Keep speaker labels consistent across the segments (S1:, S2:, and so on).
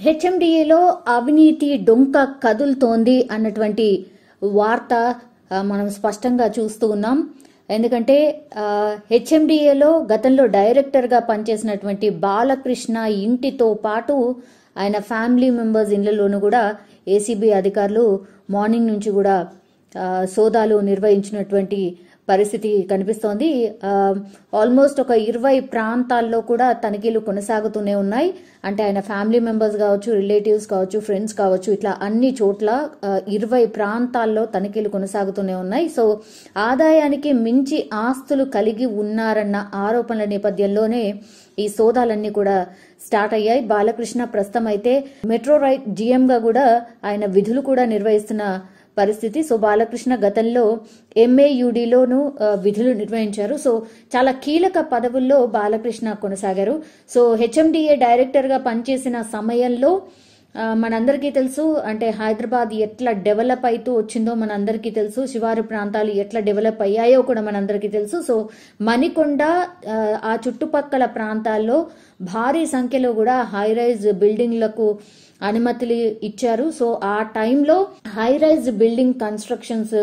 S1: హెచ్ఎండిఏలో అవినీతి డొంక కదులుతోంది అన్నటువంటి వార్త మనం స్పష్టంగా చూస్తూ ఉన్నాం. ఎందుకంటే హెచ్ఎండిఏలో గతంలో డైరెక్టర్గా పనిచేసినటువంటి బాలకృష్ణ ఇంటితో పాటు ఆయన ఫ్యామిలీ మెంబర్స్ ఇళ్లలోనూ కూడా ఏసీబీ అధికారులు మార్నింగ్ నుంచి కూడా సోదాలు నిర్వహించినటువంటి పరిస్థితి కనిపిస్తోంది. ఆల్మోస్ట్ ఒక 20 ప్రాంతాల్లో కూడా తనిఖీలు కొనసాగుతూనే ఉన్నాయి. అంటే ఆయన ఫ్యామిలీ మెంబర్స్ కావచ్చు, రిలేటివ్స్ కావచ్చు, ఫ్రెండ్స్ కావచ్చు, ఇట్లా అన్ని చోట్ల 20 ప్రాంతాల్లో తనిఖీలు కొనసాగుతూనే ఉన్నాయి. సో ఆదాయానికి మించి ఆస్తులు కలిగి ఉన్నారన్న ఆరోపణల నేపథ్యంలోనే ఈ సోదాలన్నీ కూడా స్టార్ట్ అయ్యాయి. బాలకృష్ణ ప్రస్తుతం అయితే మెట్రో రైట్ జీఎంగా కూడా ఆయన విధులు కూడా నిర్వహిస్తున్న పరిస్థితి. సో బాలకృష్ణ గతంలో ఎంఏయుడిలోనూ విధులు నిర్వహించారు. సో చాలా కీలక పదవుల్లో బాలకృష్ణ కొనసాగారు. సో హెచ్ఎండిఏ డైరెక్టర్ గా పనిచేసిన సమయంలో మనందరికీ తెలుసు, అంటే హైదరాబాద్ ఎట్లా డెవలప్ అవుతూ వచ్చిందో మనందరికీ తెలుసు, శివారు ప్రాంతాలు ఎట్లా డెవలప్ అయ్యాయో కూడా మనందరికీ తెలుసు. సో మణికొండ ఆ చుట్టుపక్కల ప్రాంతాల్లో భారీ సంఖ్యలో కూడా హై రైజ్ బిల్డింగ్లకు అనుమతులు ఇచ్చారు. సో ఆ టైంలో హై రైజ్ బిల్డింగ్ కన్స్ట్రక్షన్స్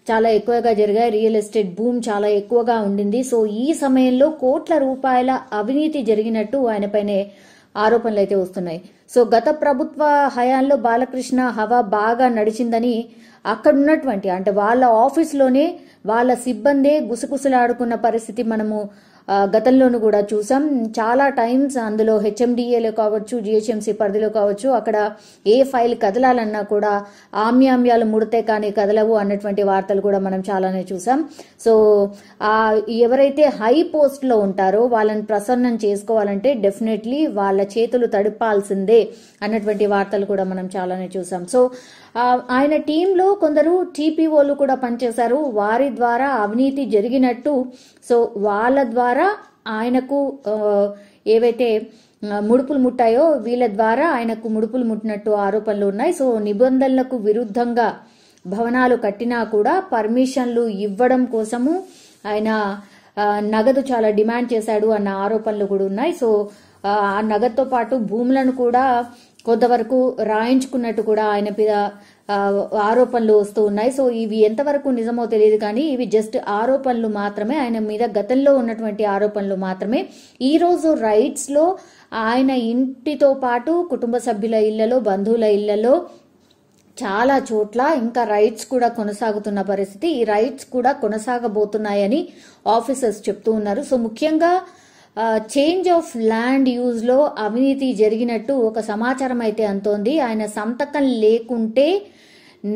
S1: చాలా ఎక్కువగా జరిగాయి. రియల్ ఎస్టేట్ బూమ్ చాలా ఎక్కువగా ఉండింది. సో ఈ సమయంలో కోట్ల రూపాయల అవినీతి జరిగినట్టు ఆయనపైనే ఆరోపణలు అయితే వస్తున్నాయి. సో గత ప్రభుత్వ హయాంలో బాలకృష్ణ హవా బాగా నడిచిందని అక్కడ ఉన్నటువంటి, అంటే వాళ్ళ ఆఫీస్లోనే వాళ్ళ సిబ్బందే గుసగుసలాడుకున్న పరిస్థితి మనము గతంలోనూ కూడా చూసాం. చాలా టైమ్స్ అందులో హెచ్ఎండిఏలో కావచ్చు, జిహెచ్ఎంసీ పరిధిలో కావచ్చు, అక్కడ ఏ ఫైల్ కదలాలన్నా కూడా ఆమ్యామ్యాలు ముడితే కానీ కదలవు అన్నటువంటి వార్తలు కూడా మనం చాలానే చూసాం. సో ఎవరైతే హై పోస్ట్ లో ఉంటారో వాళ్ళని ప్రసన్నం చేసుకోవాలంటే డెఫినెట్లీ వాళ్ళ చేతులు తడిపాల్సిందే అన్నటువంటి వార్తలు కూడా మనం చాలానే చూసాం. సో ఆయన టీంలో కొందరు టీపీఓలు కూడా పనిచేశారు. వారి ద్వారా అవినీతి జరిగినట్టు, సో వాళ్ళ ద్వారా ఆయనకు ఏవైతే ముడుపులు ముట్టాయో వీళ్ళ ద్వారా ఆయనకు ముడుపులు ముట్టినట్టు ఆరోపణలు ఉన్నాయి. సో నిబంధనలకు విరుద్ధంగా భవనాలు కట్టినా కూడా పర్మిషన్లు ఇవ్వడం కోసము ఆయన నగదు చాలా డిమాండ్ చేశాడు అన్న ఆరోపణలు కూడా ఉన్నాయి. సో ఆ నగదుతో పాటు భూములను కూడా కొంతవరకు రాయించుకున్నట్టు కూడా ఆయన మీద ఆరోపణలు వస్తూ ఉన్నాయి. సో ఇవి ఎంతవరకు నిజమో తెలియదు, కానీ ఇవి జస్ట్ ఆరోపణలు మాత్రమే, ఆయన మీద గతంలో ఉన్నటువంటి ఆరోపణలు మాత్రమే. ఈ రోజు రైట్స్ లో ఆయన ఇంటితో పాటు కుటుంబ సభ్యుల ఇళ్లలో, బంధువుల ఇళ్లలో చాలా చోట్ల ఇంకా రైట్స్ కూడా కొనసాగుతున్న పరిస్థితి. ఈ రైట్స్ కూడా కొనసాగబోతున్నాయని ఆఫీసర్స్ చెప్తూ ఉన్నారు. సో ముఖ్యంగా చేంజ్ ఆఫ్ ల్యాండ్ యూజ్ లో అవినీతి జరిగినట్టు ఒక సమాచారం అయితే అంతోంది. ఆయన సంతకం లేకుంటే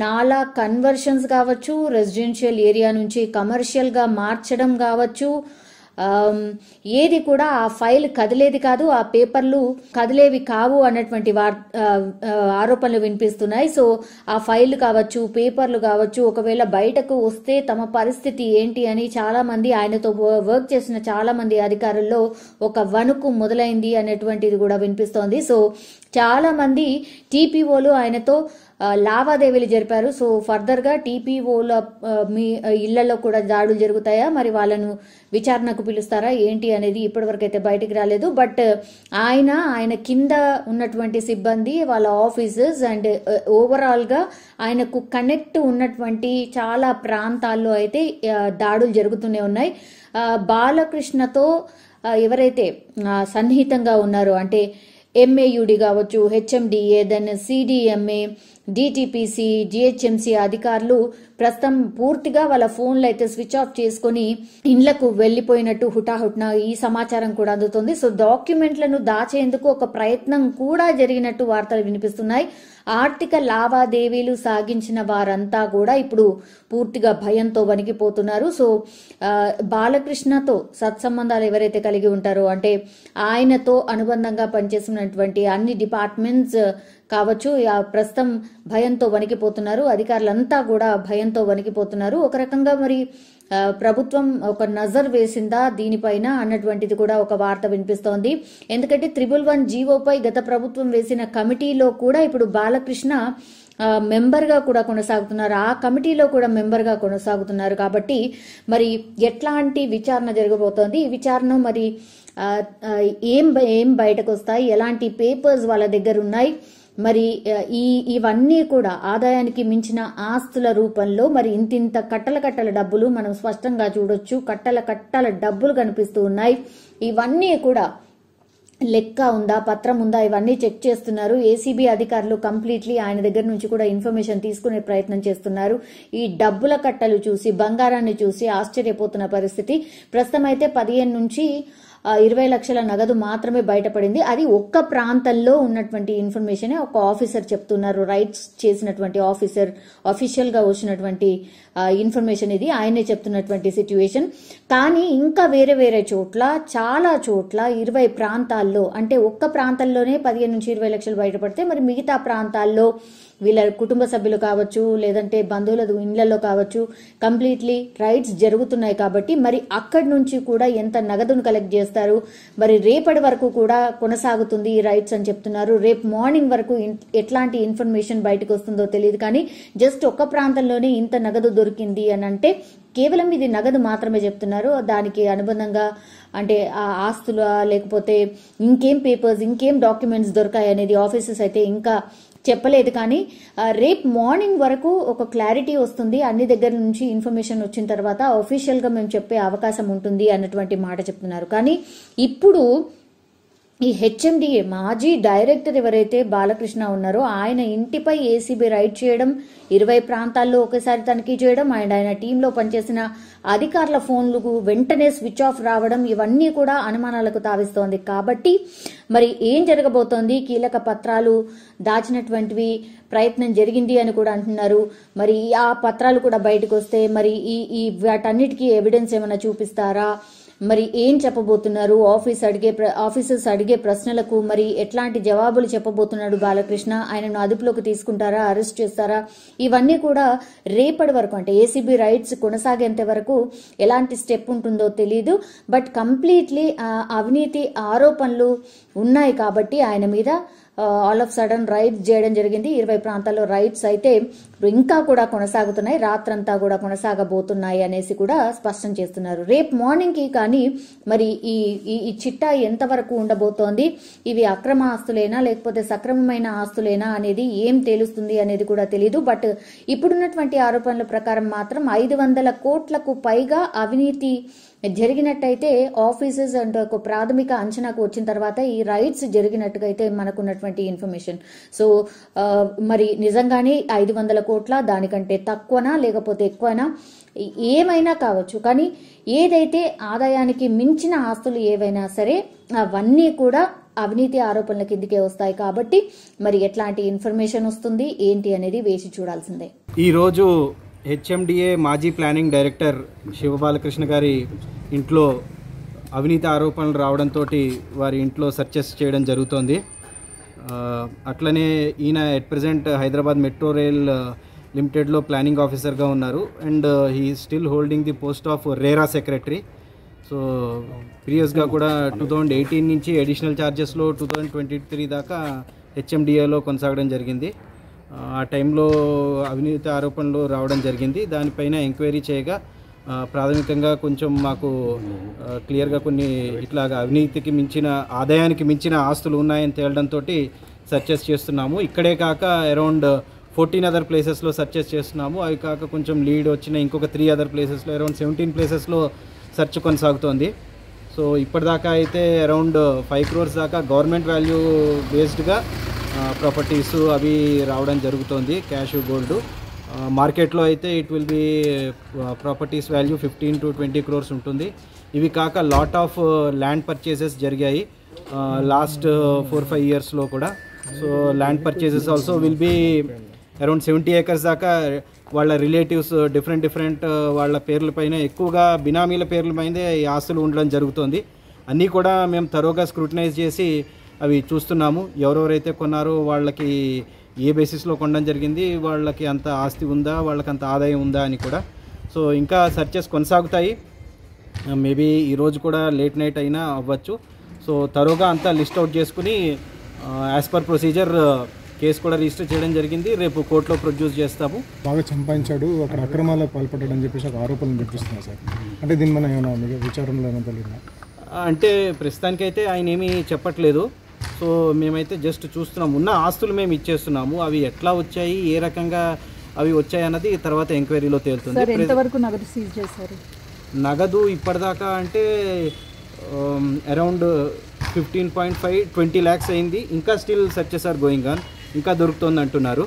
S1: నాలా కన్వర్షన్స్ కావచ్చు, రెసిడెన్షియల్ ఏరియా నుంచి కమర్షియల్ గా మార్చడం కావచ్చు, ఏది కూడా ఆ ఫైల్ కదిలేది కాదు, ఆ పేపర్లు కదిలేవి కావు అన్నటువంటి ఆరోపణలు వినిపిస్తున్నాయి. సో ఆ ఫైల్ కావచ్చు, పేపర్లు కావచ్చు, ఒకవేళ బయటకు వస్తే తమ పరిస్థితి ఏంటి అని చాలా మంది, ఆయనతో వర్క్ చేసిన చాలా మంది అధికారుల్లో ఒక వణుకు మొదలైంది అనేటువంటిది కూడా వినిపిస్తోంది. సో చాలా మంది టీపీఓలు ఆయనతో లావాదేవీలు జరిపారు. సో ఫర్దర్ గా టీపీఓల మీ ఇళ్లలో కూడా దాడులు జరుగుతాయా, మరి వాళ్ళను విచారణకు పిలుస్తారా ఏంటి అనేది ఇప్పటివరకు అయితే బయటికి రాలేదు. బట్ ఆయన కింద ఉన్నటువంటి సిబ్బంది, వాళ్ళ ఆఫీసర్స్ అండ్ ఓవరాల్ గా ఆయనకు కనెక్ట్ ఉన్నటువంటి చాలా ప్రాంతాల్లో అయితే దాడులు జరుగుతూనే ఉన్నాయి. బాలకృష్ణతో ఎవరైతే సన్నిహితంగా ఉన్నారో, అంటే ఎంఏయుడి కావచ్చు, HMDA, then CDMA, DTPC, GHMC అధికారులు ప్రస్తుతం పూర్తిగా వాళ్ళ ఫోన్లు అయితే స్విచ్ ఆఫ్ చేసుకుని ఇండ్లకు వెళ్లిపోయినట్టు హుటాహుట్న ఈ సమాచారం కూడా అందుతుంది. సో డాక్యుమెంట్లను దాచేందుకు ఒక ప్రయత్నం కూడా జరిగినట్టు వార్తలు వినిపిస్తున్నాయి. ఆర్థిక లావాదేవీలు సాగించిన వారంతా కూడా ఇప్పుడు పూర్తిగా భయంతో వణికిపోతున్నారు. సో బాలకృష్ణతో సత్సంబంధాలు ఎవరైతే కలిగి ఉంటారో, అంటే ఆయనతో అనుబంధంగా పనిచేస్తున్నటువంటి అన్ని డిపార్ట్మెంట్స్ కావచ్చు, ప్రస్తుతం భయంతో వణికిపోతున్నారు. అధికారులంతా కూడా భయంతో వణికిపోతున్నారు. ఒక రకంగా మరి ప్రభుత్వం ఒక నజర్ వేసిందా దీనిపైన అన్నటువంటిది కూడా ఒక వార్త వినిపిస్తోంది. ఎందుకంటే 111 జీవోపై గత ప్రభుత్వం వేసిన కమిటీలో కూడా ఇప్పుడు బాలకృష్ణ మెంబర్ గా కూడా కొనసాగుతున్నారు, ఆ కమిటీలో కూడా మెంబర్ గా కొనసాగుతున్నారు. కాబట్టి మరి ఎట్లాంటి విచారణ జరగబోతోంది, ఈ విచారణ మరి ఏం బయటకు వస్తాయి, ఎలాంటి పేపర్స్ వాళ్ళ దగ్గర ఉన్నాయి, మరి ఇవన్నీ కూడా ఆదాయానికి మించిన ఆస్తుల రూపంలో మరి ఇంతింత కట్టల డబ్బులు మనం స్పష్టంగా చూడొచ్చు. కట్టల డబ్బులు కనిపిస్తూ ఉన్నాయి. ఇవన్నీ కూడా లెక్క ఉందా, పత్రం ఉందా, ఇవన్నీ చెక్ చేస్తున్నారు. ఏసీబీ అధికారులు కంప్లీట్లీ ఆయన దగ్గర నుంచి కూడా ఇన్ఫర్మేషన్ తీసుకునే ప్రయత్నం చేస్తున్నారు. ఈ డబ్బుల కట్టలు చూసి, బంగారాన్ని చూసి ఆశ్చర్యపోతున్న పరిస్థితి. ప్రస్తుతం అయితే 15 నుంచి 20 లక్షల నగదు మాత్రమే బయటపడింది. అది ఒక్క ప్రాంతంలో ఉన్నటువంటి ఇన్ఫర్మేషన్ ఒక ఆఫీసర్ చెప్తున్నారు. రైట్స్ చేసినటువంటి ఆఫీసర్, అఫీషియల్ గా వచ్చినటువంటి ఇన్ఫర్మేషన్ ఇది, ఆయనే చెప్తున్నటువంటి సిచ్యువేషన్. కానీ ఇంకా వేరే చోట్ల, చాలా చోట్ల 20 ప్రాంతాల్లో, అంటే ఒక్క ప్రాంతంలోనే 15 నుంచి 20 లక్షలు బయటపడితే మరి మిగతా ప్రాంతాల్లో వీళ్ళ కుటుంబ సభ్యులు కావచ్చు, లేదంటే బంధువుల ఇళ్లలో కావచ్చు, కంప్లీట్లీ రైట్స్ జరుగుతున్నాయి. కాబట్టి మరి అక్కడి నుంచి కూడా ఎంత నగదును కలెక్ట్ చేస్తారు, మరి రేపటి వరకు కూడా కొనసాగుతుంది ఈ రైట్స్ అని చెప్తున్నారు. రేపు మార్నింగ్ వరకు ఎట్లాంటి ఇన్ఫర్మేషన్ బయటకు వస్తుందో తెలియదు. కానీ జస్ట్ ఒక్క ప్రాంతంలోనే ఇంత నగదు దొరికింది అని అంటే కేవలం ఇది నగదు మాత్రమే చెప్తున్నారు. దానికి అనుబంధంగా అంటే ఆ ఆస్తుల, లేకపోతే ఇంకేం పేపర్స్, ఇంకేం డాక్యుమెంట్స్ దొరికాయి అనేది ఆఫీసర్స్ అయితే ఇంకా చెప్పలేదు. కానీ రేపు మార్నింగ్ వరకు ఒక క్లారిటీ వస్తుంది. అన్ని దగ్గర నుంచి ఇన్ఫర్మేషన్ వచ్చిన తర్వాత అఫీషియల్ గా మేము చెప్పే అవకాశం ఉంటుంది అన్నటువంటి మాట చెప్తున్నారు. కానీ ఇప్పుడు ఈ హెచ్ఎండిఏ మాజీ డైరెక్టర్ ఎవరైతే బాలకృష్ణ ఉన్నారో ఆయన ఇంటిపై ఏసీబీ రైడ్ చేయడం, 20 ప్రాంతాల్లో ఒకేసారి తనిఖీ చేయడం, అండ్ ఆయన టీంలో పనిచేసిన అధికారుల ఫోన్లకు వెంటనే స్విచ్ ఆఫ్ రావడం, ఇవన్నీ కూడా అనుమానాలకు తావిస్తోంది. కాబట్టి మరి ఏం జరగబోతోంది, కీలక పత్రాలు దాచినటువంటివి ప్రయత్నం జరిగింది అని కూడా అంటున్నారు. మరి ఆ పత్రాలు కూడా బయటకు వస్తే మరి ఈ వాటన్నిటికీ ఎవిడెన్స్ ఏమైనా చూపిస్తారా, మరి ఏం చెప్పబోతున్నారు, ఆఫీసర్స్ అడిగే ప్రశ్నలకు మరి ఎట్లాంటి జవాబులు చెప్పబోతున్నాడు బాలకృష్ణ, ఆయనను అదుపులోకి తీసుకుంటారా, అరెస్ట్ చేస్తారా, ఇవన్నీ కూడా రేపటి వరకు, అంటే ఏసీబీ రైట్స్ కొనసాగేంత వరకు ఎలాంటి స్టెప్ ఉంటుందో తెలియదు. బట్ కంప్లీట్లీ అవినీతి ఆరోపణలు ఉన్నాయి కాబట్టి ఆయన మీద ఆల్ ఆఫ్ సడన్ రైడ్స్ చేయడం జరిగింది. 20 ప్రాంతాల్లో రైడ్స్ అయితే ఇంకా కూడా కొనసాగుతున్నాయి, రాత్రంతా కూడా కొనసాగబోతున్నాయి అనేసి కూడా స్పష్టం చేస్తున్నారు. రేపు మార్నింగ్ కి కానీ మరి ఈ చిట్టా ఎంతవరకు ఉండబోతోంది, ఇవి అక్రమ ఆస్తులేనా లేకపోతే సక్రమమైన ఆస్తులేనా అనేది ఏం తేలుస్తుంది అనేది కూడా తెలియదు. బట్ ఇప్పుడున్నటువంటి ఆరోపణల ప్రకారం మాత్రం 500 కోట్లకు పైగా అవినీతి జరిగినట్టయితే ఆఫీసర్స్ అంటే ఒక ప్రాథమిక అంచనాకు వచ్చిన తర్వాత ఈ రైట్స్ జరిగినట్టుగా అయితే మనకున్నటువంటి ఇన్ఫర్మేషన్. సో మరి నిజంగానే 500 కోట్ల, దానికంటే తక్కువనా లేకపోతే ఎక్కువనా, ఏమైనా కావచ్చు. కానీ ఏదైతే ఆదాయానికి మించిన ఆస్తులు ఏవైనా సరే అవన్నీ కూడా అవినీతి ఆరోపణల కిందకే వస్తాయి. కాబట్టి మరి ఎట్లాంటి ఇన్ఫర్మేషన్ వస్తుంది ఏంటి అనేది వేసి చూడాల్సిందే.
S2: ఈ రోజు హెచ్ఎండిఏ మాజీ ప్లానింగ్ డైరెక్టర్ శివబాలకృష్ణ గారి ఇంట్లో అవినీతి ఆరోపణలు రావడంతో వారి ఇంట్లో సెర్చెస్ చేయడం జరుగుతోంది. అట్లనే ఈయన at present Hyderabad metro rail లిమిటెడ్లో ప్లానింగ్ ఆఫీసర్గా ఉన్నారు. And he still holding the post of RERA secretary. So ప్రీవియస్గా కూడా 2018 నుంచి అడిషనల్ ఛార్జెస్లో 2023 దాకా హెచ్ఎండిఏలో కొనసాగడం జరిగింది. ఆ టైంలో అవినీతి ఆరోపణలు రావడం జరిగింది. దానిపైన ఎంక్వైరీ చేయగా ప్రాథమికంగా కొంచెం మాకు క్లియర్గా కొన్ని ఇట్లాగా అవినీతికి మించిన, ఆదాయానికి మించిన ఆస్తులు ఉన్నాయని తేలడంతో సర్చెస్ చేస్తున్నాము. ఇక్కడే కాక అరౌండ్ 14 అదర్ ప్లేసెస్లో సర్చెస్ చేస్తున్నాము. అవి కాక కొంచెం లీడ్ వచ్చిన ఇంకొక 3 అదర్ ప్లేసెస్లో అరౌండ్ 17 ప్లేసెస్లో సెర్చ్ కొనసాగుతోంది. సో ఇప్పటిదాకా అయితే అరౌండ్ 5 crores దాకా గవర్నమెంట్ వాల్యూ బేస్డ్గా ప్రాపర్టీస్ అవి రావడం జరుగుతోంది, క్యాష్, గోల్డ్. మార్కెట్లో అయితే it will be properties value 15 to 20 crores ఉంటుంది. ఇవి కాక లాట్ ఆఫ్ ల్యాండ్ పర్చేసెస్ జరిగాయి లాస్ట్ 4-5 yearsలో కూడా. So land purchases also will be around 70 acres దాకా వాళ్ళ రిలేటివ్స్ డిఫరెంట్ వాళ్ళ పేర్లపైన, ఎక్కువగా బినామీల పేర్ల పైనే ఈ ఆస్తులు ఉండడం జరుగుతుంది. అన్నీ కూడా మేము తరోగా స్క్రూటినైజ్ చేసి అవి చూస్తున్నాము. ఎవరెవరైతే కొన్నారో వాళ్ళకి ఏ బేసిస్లో కొనడం జరిగింది, వాళ్ళకి అంత ఆస్తి ఉందా, వాళ్ళకి అంత ఆదాయం ఉందా అని కూడా. సో ఇంకా సర్చెస్ కొనసాగుతాయి. మేబీ ఈరోజు కూడా లేట్ నైట్ అయినా అవ్వచ్చు. సో తరోగా అంతా లిస్ట్ అవుట్ చేసుకుని యాజ్ పర్ ప్రొసీజర్ కేసు కూడా రిజిస్టర్ చేయడం జరిగింది. రేపు కోర్టులో ప్రొడ్యూస్ చేస్తాము.
S3: బాగా సంపాదించాడు, అక్కడ అక్రమాలకు పాల్పడ్డాడని చెప్పేసి ఒక ఆరోపణలు వినిపిస్తున్నాయి సార్. అంటే దీన్ని మనం ఏమైనా విచారణలో ఏమైనా తెలియదా?
S2: అంటే ప్రస్తుతానికైతే ఆయన ఏమీ చెప్పట్లేదు. సో మేమైతే జస్ట్ చూస్తున్నాం. ఉన్న ఆస్తులు మేము ఇచ్చేస్తున్నాము. అవి ఎట్లా వచ్చాయి, ఏ రకంగా అవి వచ్చాయి అన్నది తర్వాత ఎంక్వైరీలో తేలుతుంది.
S3: ఎంతవరకు నగదు సీజ్ చేశారు?
S2: నగదు ఇప్పటిదాకా అంటే అరౌండ్ 15.5 20 lakhs అయింది. ఇంకా still searches are going on, ఇంకా దొరుకుతుంది అంటున్నారు.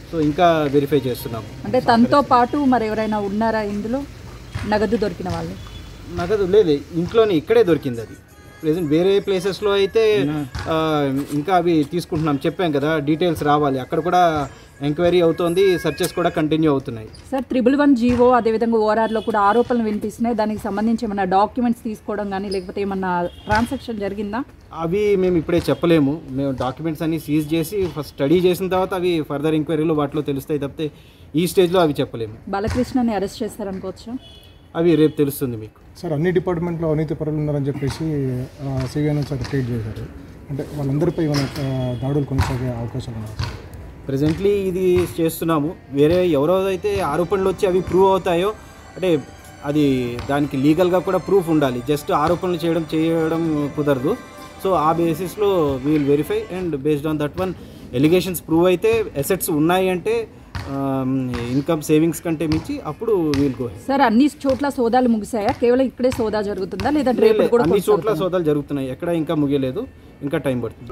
S2: సో ఇంకా వెరిఫై చేస్తున్నాము.
S3: అంటే తనతో పాటు మరి ఎవరైనా ఉన్నారా ఇందులో నగదు దొరికిన వాళ్ళు?
S2: నగదు లేదు, ఇంట్లోనే ఇక్కడే దొరికింది. అది ప్రెసెంట్ వేరే ప్లేసెస్లో అయితే ఇంకా అవి తీసుకుంటున్నాం. చెప్పాం కదా, డీటెయిల్స్ రావాలి. అక్కడ కూడా ఎంక్వైరీ అవుతోంది, సర్చెస్ కూడా కంటిన్యూ అవుతున్నాయి.
S3: సార్ 111 జీవో అదేవిధంగా ఓఆర్ఆర్లో కూడా ఆరోపణలు వినిపిస్తున్నాయి. దానికి సంబంధించి ఏమన్నా డాక్యుమెంట్స్ తీసుకోవడం కానీ లేకపోతే ఏమన్నా ట్రాన్సాక్షన్ జరిగిందా?
S2: అవి మేము ఇప్పుడే చెప్పలేము. మేము డాక్యుమెంట్స్ అన్ని సీజ్ చేసి ఫస్ట్ స్టడీ చేసిన తర్వాత అవి ఫర్దర్ ఎంక్వైరీలో వాటిలో తెలుస్తాయి తప్పితే ఈ స్టేజ్లో అవి చెప్పలేము.
S3: బాలకృష్ణని అరెస్ట్ చేస్తారనుకోవచ్చు?
S2: అవి రేపు తెలుస్తుంది మీకు.
S4: సార్ అన్ని డిపార్ట్మెంట్లో అవినీతి పరులు ఉన్నారని చెప్పేసి సిబిఐ సార్ ట్వీట్ చేశారు. అంటే వాళ్ళందరిపై ఏమైనా దాడులు కొనసాగే అవకాశాలు ఉన్నాయి?
S2: ప్రజెంట్లీ ఇది చేస్తున్నాము. వేరే ఎవరో అయితే ఆరోపణలు వచ్చి అవి ప్రూవ్ అవుతాయో, అంటే అది దానికి లీగల్గా కూడా ప్రూఫ్ ఉండాలి. జస్ట్ ఆరోపణలు చేయడం కుదరదు. సో ఆ బేసిస్లో we'll verify and based on that one allegations prove అయితే, అసెట్స్ ఉన్నాయి అంటే ఇన్కమ్ సేవింగ్స్ కంటే మించి అప్పుడు వీల్ గో.
S3: సార్ అన్ని చోట్ల సోదాలు ముగిసాయా? కేవలం ఇక్కడే సోదా జరుగుతుందా లేదా
S2: అన్ని చోట్ల సోదాలు జరుగుతున్నాయి. ఎక్కడ ఇంకా ముగియలేదు, ఇంకా టైం పడుతుంది.